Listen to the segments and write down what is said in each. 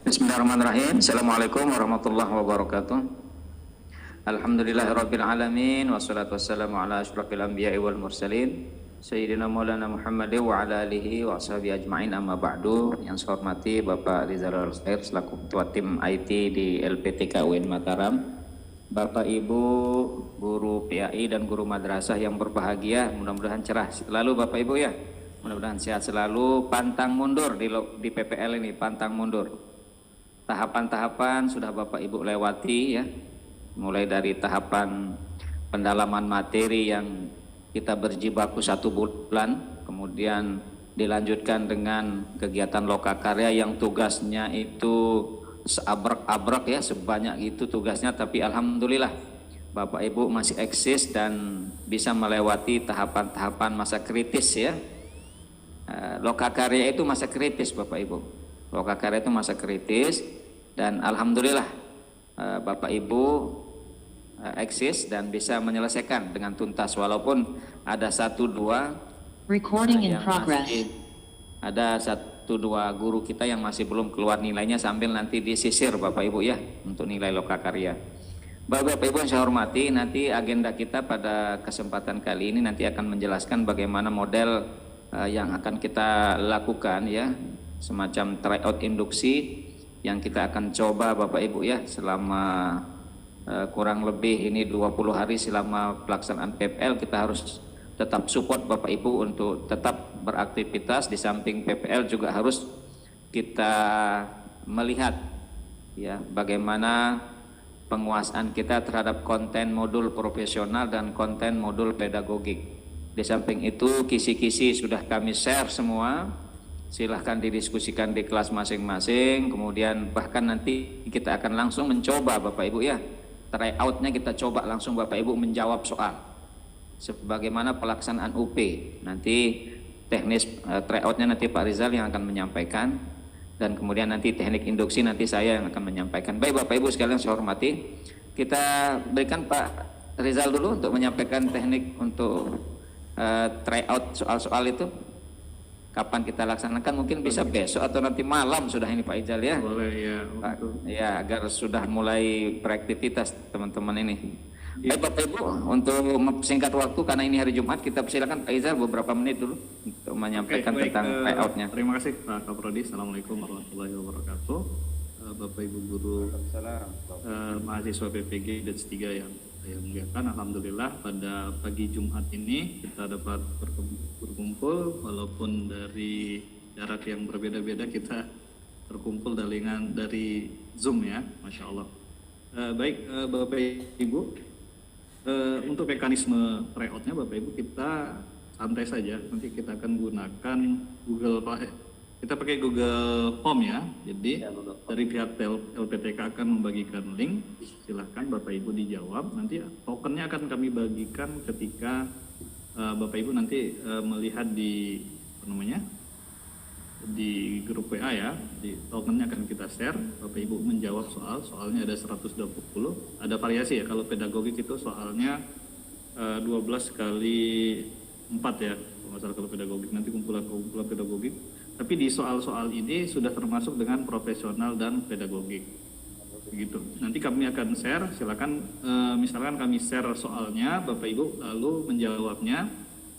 Bismillahirrahmanirrahim. Assalamualaikum warahmatullahi wabarakatuh. Alhamdulillahirabbil alamin wassalatu wassalamu ala asyrafil anbiya'i wal mursalin sayyidina maulana Muhammad wa ala alihi wa ashabihi ajmain, amma ba'du. Yang saya hormati Bapak Rizal Al-Khair selaku ketua tim IT di LPTK UIN Mataram, Bapak Ibu guru PAI dan guru madrasah yang berbahagia, mudah-mudahan cerah selalu Bapak Ibu ya. Mudah-mudahan sehat selalu, pantang mundur di PPL ini, pantang mundur. Tahapan-tahapan sudah Bapak Ibu lewati ya, mulai dari tahapan pendalaman materi yang kita berjibaku 1 bulan, kemudian dilanjutkan dengan kegiatan lokakarya yang tugasnya itu seabrek-abrek ya, sebanyak itu tugasnya, tapi alhamdulillah Bapak Ibu masih eksis dan bisa melewati tahapan-tahapan masa kritis ya. Lokakarya itu masa kritis Bapak Ibu, lokakarya itu masa kritis, dan alhamdulillah Bapak Ibu eksis dan bisa menyelesaikan dengan tuntas, walaupun ada 1-2 recording in yang progress. ada 1-2 guru kita yang masih belum keluar nilainya, sambil nanti disisir Bapak Ibu ya untuk nilai lokakarya. Bapak Ibu yang saya hormati, nanti agenda kita pada kesempatan kali ini nanti akan menjelaskan bagaimana model yang akan kita lakukan ya, semacam tryout induksi yang kita akan coba Bapak Ibu ya selama kurang lebih ini 20 hari selama pelaksanaan PPL. Kita harus tetap support Bapak Ibu untuk tetap beraktivitas, di samping PPL juga harus kita melihat ya bagaimana penguasaan kita terhadap konten modul profesional dan konten modul pedagogik. Di samping itu kisi-kisi sudah kami share semua, silahkan didiskusikan di kelas masing-masing. Kemudian bahkan nanti kita akan langsung mencoba Bapak Ibu ya, tryoutnya kita coba langsung Bapak Ibu menjawab soal sebagaimana pelaksanaan UP. Nanti teknis tryoutnya nanti Pak Rizal yang akan menyampaikan, dan kemudian nanti teknik induksi nanti saya yang akan menyampaikan. Baik Bapak Ibu sekalian saya hormati, kita berikan Pak Rizal dulu untuk menyampaikan teknik untuk tryout soal-soal itu. Kapan kita laksanakan, mungkin bisa besok atau nanti malam sudah ini Pak Rizal ya. Boleh ya. Ya, agar sudah mulai beraktivitas teman-teman ini. Baik Bapak Ibu, untuk singkat waktu karena ini hari Jumat, kita persilakan Pak Rizal beberapa menit dulu untuk menyampaikan tentang tryoutnya. Terima kasih Pak Kaprodi. Assalamualaikum warahmatullahi wabarakatuh. Bapak Ibu guru mahasiswa PPG dan 3 yang saya muliakan, alhamdulillah pada pagi Jumat ini kita dapat berkumpul walaupun dari jarak yang berbeda-beda, kita terkumpul dari Zoom ya, Masya Allah. Baik Bapak Ibu, untuk mekanisme tryoutnya Bapak Ibu kita santai saja, nanti kita akan gunakan kita pakai Google Form ya. Jadi dari pihak LPTK akan membagikan link, silahkan Bapak Ibu dijawab. Nanti tokennya akan kami bagikan ketika Bapak Ibu nanti melihat di di grup WA ya. Di tokennya akan kita share. Bapak Ibu menjawab soalnya ada 120, ada variasi ya. Kalau pedagogik itu soalnya 12 kali 4 ya, kalau nggak salah kalau pedagogik, nanti kumpulan pedagogik. Tapi di soal-soal ini sudah termasuk dengan profesional dan pedagogik. Begitu. Nanti kami akan share, silakan misalkan kami share soalnya, Bapak Ibu lalu menjawabnya.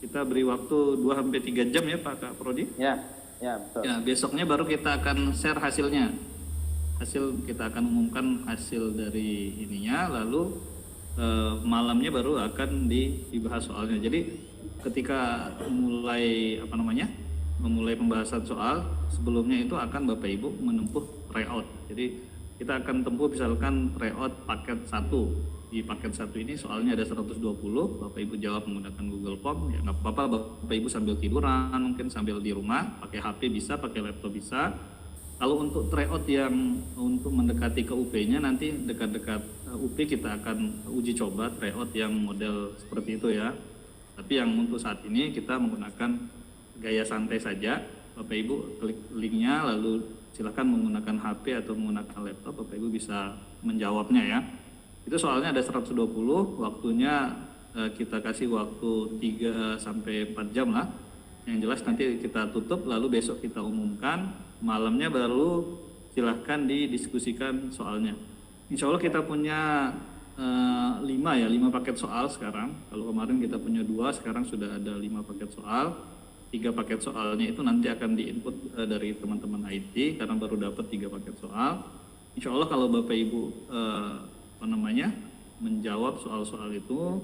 Kita beri waktu 2-3 jam ya Pak Prodi. Ya, betul. Ya, besoknya baru kita akan share hasilnya. Kita akan umumkan hasil dari ininya, lalu malamnya baru akan dibahas soalnya. Jadi ketika memulai pembahasan soal, sebelumnya itu akan Bapak Ibu menempuh tryout. Jadi kita akan tempuh misalkan tryout paket 1. Di paket 1 ini soalnya ada 120, Bapak Ibu jawab menggunakan Google Form, ya nggak apa-apa Bapak Ibu sambil tiduran, mungkin sambil di rumah, pakai HP bisa, pakai laptop bisa. Kalau untuk tryout yang untuk mendekati ke UP-nya, nanti dekat-dekat UP kita akan uji coba tryout yang model seperti itu ya. Tapi yang untuk saat ini kita menggunakan gaya santai saja. Bapak Ibu klik linknya, lalu silakan menggunakan HP atau menggunakan laptop, Bapak Ibu bisa menjawabnya ya. Itu soalnya ada 120, waktunya kita kasih waktu 3-4 jam lah. Yang jelas nanti kita tutup, lalu besok kita umumkan, malamnya baru silahkan didiskusikan soalnya. Insya Allah kita punya 5 paket soal sekarang. Kalau kemarin kita punya 2, sekarang sudah ada 5 paket soal. 3 paket soalnya itu nanti akan diinput dari teman-teman IT karena baru dapat 3 paket soal. Insya Allah kalau Bapak Ibu menjawab soal-soal itu,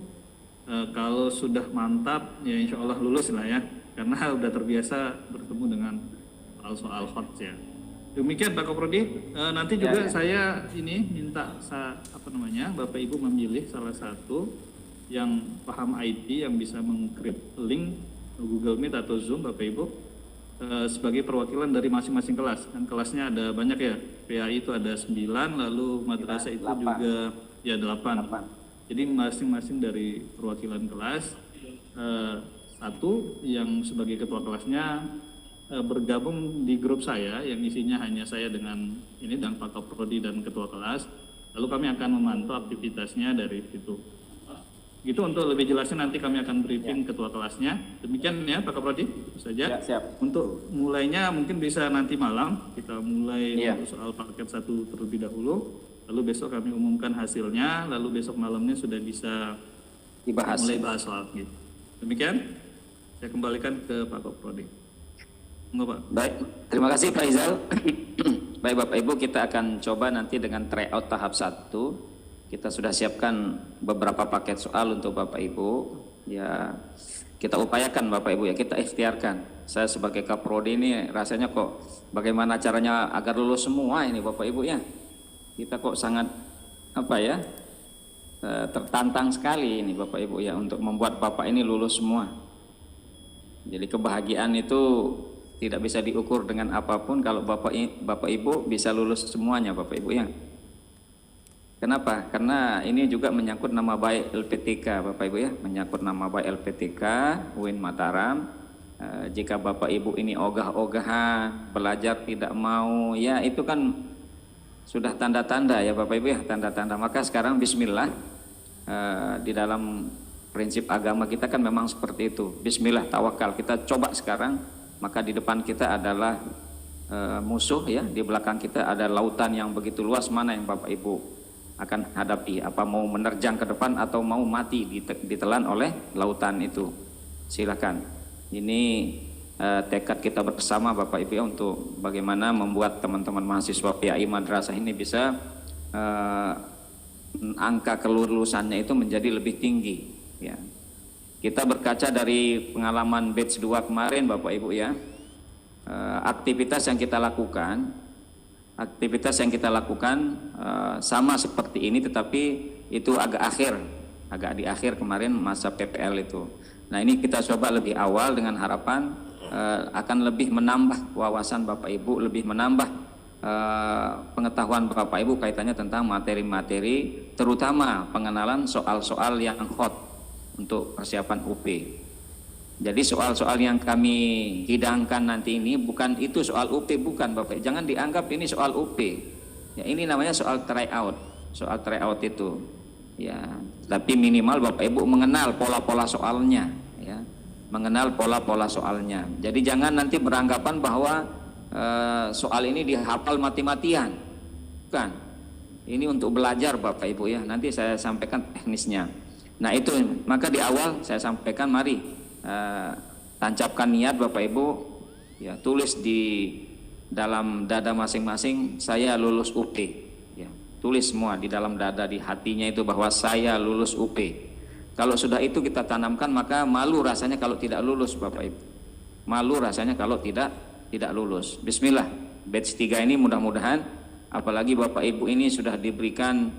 kalau sudah mantap ya insya Allah lulus lah ya, karena udah terbiasa bertemu dengan soal-soal hot ya. Demikian Pak Koprodi, nanti juga saya ini minta Bapak Ibu memilih salah satu yang paham IT yang bisa mengkrip link Google Meet atau Zoom Bapak Ibu sebagai perwakilan dari masing-masing kelas. Dan kelasnya ada banyak ya, PAI itu ada 9, lalu madrasah itu 8. Juga ya 8. Jadi masing-masing dari perwakilan kelas satu yang sebagai ketua kelasnya bergabung di grup saya yang isinya hanya saya dengan ini dan Pak Kaprodi dan ketua kelas. Lalu kami akan memantau aktivitasnya dari situ. Gitu, untuk lebih jelasnya nanti kami akan briefing ketua kelasnya. Demikian ya Pak Kaprodi, itu saja. Ya, siap. Untuk mulainya mungkin bisa nanti malam kita mulai untuk soal paket 1 terlebih dahulu. Lalu besok kami umumkan hasilnya. Lalu besok malamnya sudah bisa dibahas. Mulai bahas soal gitu. Demikian, saya kembalikan ke Pak Kaprodi. Baik, terima kasih Pak Izal. Baik Bapak Ibu, kita akan coba nanti dengan tryout tahap 1. Kita sudah siapkan beberapa paket soal untuk Bapak Ibu. Ya, kita upayakan Bapak Ibu ya, kita ikhtiarkan. Saya sebagai Kaprodi ini rasanya kok bagaimana caranya agar lulus semua ini Bapak Ibu ya. Kita kok sangat tertantang sekali ini Bapak Ibu ya untuk membuat Bapak ini lulus semua. Jadi kebahagiaan itu tidak bisa diukur dengan apapun kalau Bapak Ibu bisa lulus semuanya Bapak Ibu ya. Kenapa? Karena ini juga menyangkut nama baik LPTK Bapak Ibu ya, menyangkut nama baik LPTK UIN Mataram. Jika Bapak Ibu ini ogah-ogahan, belajar tidak mau, ya itu kan sudah tanda-tanda ya Bapak Ibu ya, tanda-tanda. Maka sekarang bismillah, di dalam prinsip agama kita kan memang seperti itu. Bismillah, tawakal. Kita coba sekarang. Maka di depan kita adalah musuh ya, di belakang kita ada lautan yang begitu luas. Mana yang Bapak Ibu akan hadapi? Apa mau menerjang ke depan atau mau mati ditelan oleh lautan itu? Silakan. Ini tekad kita bersama Bapak Ibu ya, untuk bagaimana membuat teman-teman mahasiswa PAI Madrasah ini bisa angka kelulusannya itu menjadi lebih tinggi ya. Kita berkaca dari pengalaman batch 2 kemarin Bapak Ibu ya, aktivitas yang kita lakukan sama seperti ini, tetapi itu agak di akhir kemarin masa PPL itu. Nah ini kita coba lebih awal dengan harapan akan lebih menambah wawasan Bapak Ibu, lebih menambah pengetahuan Bapak Ibu kaitannya tentang materi-materi, terutama pengenalan soal-soal yang hot untuk persiapan UP. Jadi soal-soal yang kami hidangkan nanti ini bukan itu soal UP, bukan Bapak. Jangan dianggap ini soal UP. Ya, ini namanya soal tryout. Soal tryout itu. Ya, tapi minimal Bapak Ibu mengenal pola-pola soalnya, ya. Mengenal pola-pola soalnya. Jadi jangan nanti beranggapan bahwa soal ini dihafal mati-matian. Bukan. Ini untuk belajar Bapak Ibu ya. Nanti saya sampaikan teknisnya. Nah itu, maka di awal saya sampaikan mari tancapkan niat Bapak Ibu ya, tulis di dalam dada masing-masing saya lulus UP ya. Tulis semua di dalam dada, di hatinya itu bahwa saya lulus UP. Kalau sudah itu kita tanamkan, maka malu rasanya kalau tidak lulus Bapak Ibu. Malu rasanya kalau tidak lulus. Bismillah, batch 3 ini mudah-mudahan, apalagi Bapak Ibu ini sudah diberikan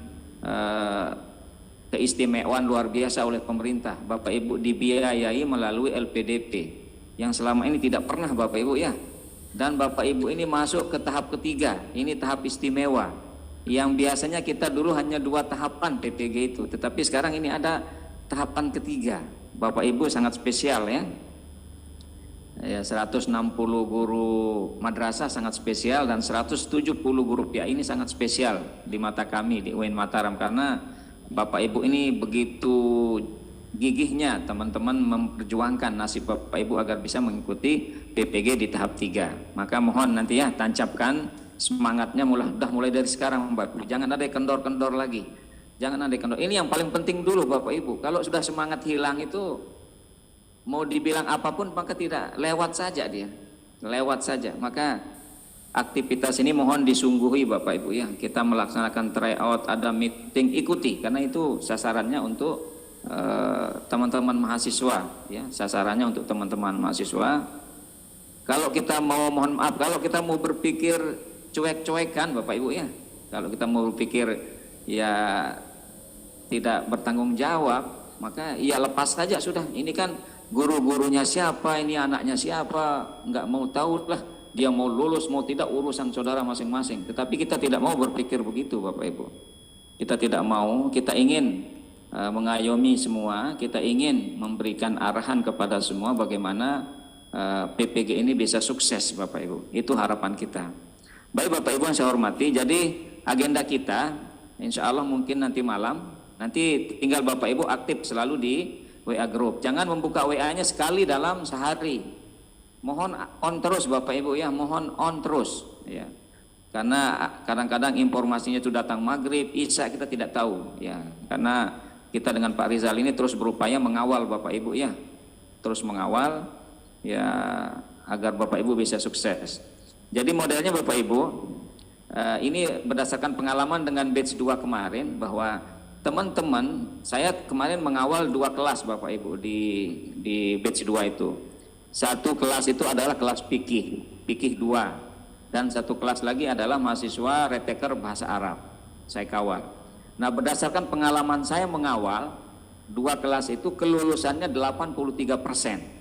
keistimewaan luar biasa oleh pemerintah. Bapak Ibu dibiayai melalui LPDP yang selama ini tidak pernah Bapak Ibu ya. Dan Bapak Ibu ini masuk ke tahap ketiga, ini tahap istimewa. Yang biasanya kita dulu hanya 2 tahapan PPG itu, tetapi sekarang ini ada tahapan ketiga. Bapak Ibu sangat spesial ya. Ya, 160 guru madrasah sangat spesial dan 170 guru PAI ini sangat spesial di mata kami di UIN Mataram, karena Bapak Ibu ini begitu gigihnya teman-teman memperjuangkan nasib Bapak Ibu agar bisa mengikuti PPG di tahap 3. Maka mohon nanti ya tancapkan semangatnya udah mulai dari sekarang Bapak Ibu. Jangan ada kendor-kendor lagi. Jangan ada kendor. Ini yang paling penting dulu Bapak Ibu. Kalau sudah semangat hilang itu mau dibilang apapun maka tidak, lewat saja dia. Lewat saja. Maka aktivitas ini mohon disungguhi Bapak Ibu ya. Kita melaksanakan tryout, ada meeting, ikuti karena itu sasarannya untuk teman-teman mahasiswa ya. Sasarannya untuk teman-teman mahasiswa. Kalau kita mau, mohon maaf, kalau kita mau berpikir cuek-cuekan Bapak Ibu ya. Kalau kita mau berpikir ya tidak bertanggung jawab, maka ya lepas saja sudah. Ini kan guru-gurunya siapa, ini anaknya siapa, nggak mau tahu lah. Dia mau lulus mau tidak urusan saudara masing-masing. Tetapi kita tidak mau berpikir begitu Bapak Ibu. Kita tidak mau, kita ingin mengayomi semua, kita ingin memberikan arahan kepada semua bagaimana PPG ini bisa sukses Bapak Ibu. Itu harapan kita. Baik Bapak Ibu yang saya hormati, jadi agenda kita insya Allah mungkin nanti malam, nanti tinggal Bapak Ibu aktif selalu di WA Group. Jangan membuka WA-nya sekali dalam sehari. Mohon on terus Bapak Ibu ya, mohon on terus ya. Karena kadang-kadang informasinya itu datang maghrib, isya kita tidak tahu ya. Karena kita dengan Pak Rizal ini terus berupaya mengawal Bapak Ibu ya. Terus mengawal ya agar Bapak Ibu bisa sukses. Jadi modelnya Bapak Ibu ini berdasarkan pengalaman dengan batch 2 kemarin bahwa teman-teman saya kemarin mengawal 2 kelas Bapak Ibu di batch 2 itu. Satu kelas itu adalah kelas fikih 2 dan satu kelas lagi adalah mahasiswa reteker bahasa Arab. Saya kawal. Nah, berdasarkan pengalaman saya mengawal 2 kelas itu kelulusannya 83%.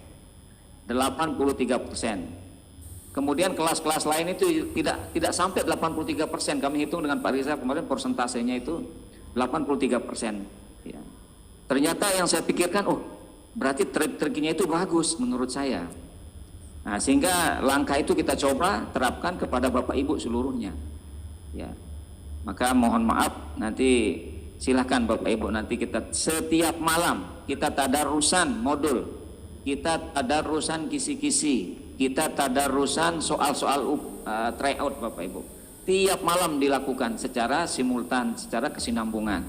83%. Kemudian kelas-kelas lain itu tidak sampai 83%. Kami hitung dengan Pak Riza kemarin persentasenya itu 83%. Ya. Ternyata yang saya pikirkan, berarti trik-triknya itu bagus menurut saya. Nah, sehingga langkah itu kita coba terapkan kepada Bapak Ibu seluruhnya. Ya. Maka mohon maaf, nanti silahkan Bapak Ibu, nanti kita setiap malam kita tadarusan modul, kita tadarusan kisi-kisi, kita tadarusan soal-soal tryout Bapak Ibu. Tiap malam dilakukan secara simultan, secara kesinambungan.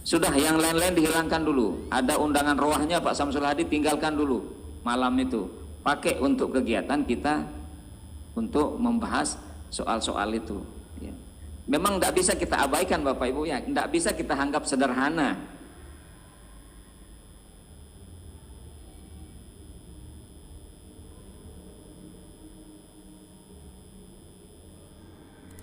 Sudah yang lain-lain dihilangkan dulu. Ada undangan rohnya Pak Samsul Hadi, tinggalkan dulu malam itu. Pakai untuk kegiatan kita untuk membahas soal-soal itu. Ya. Memang tidak bisa kita abaikan Bapak Ibu ya, tidak bisa kita anggap sederhana.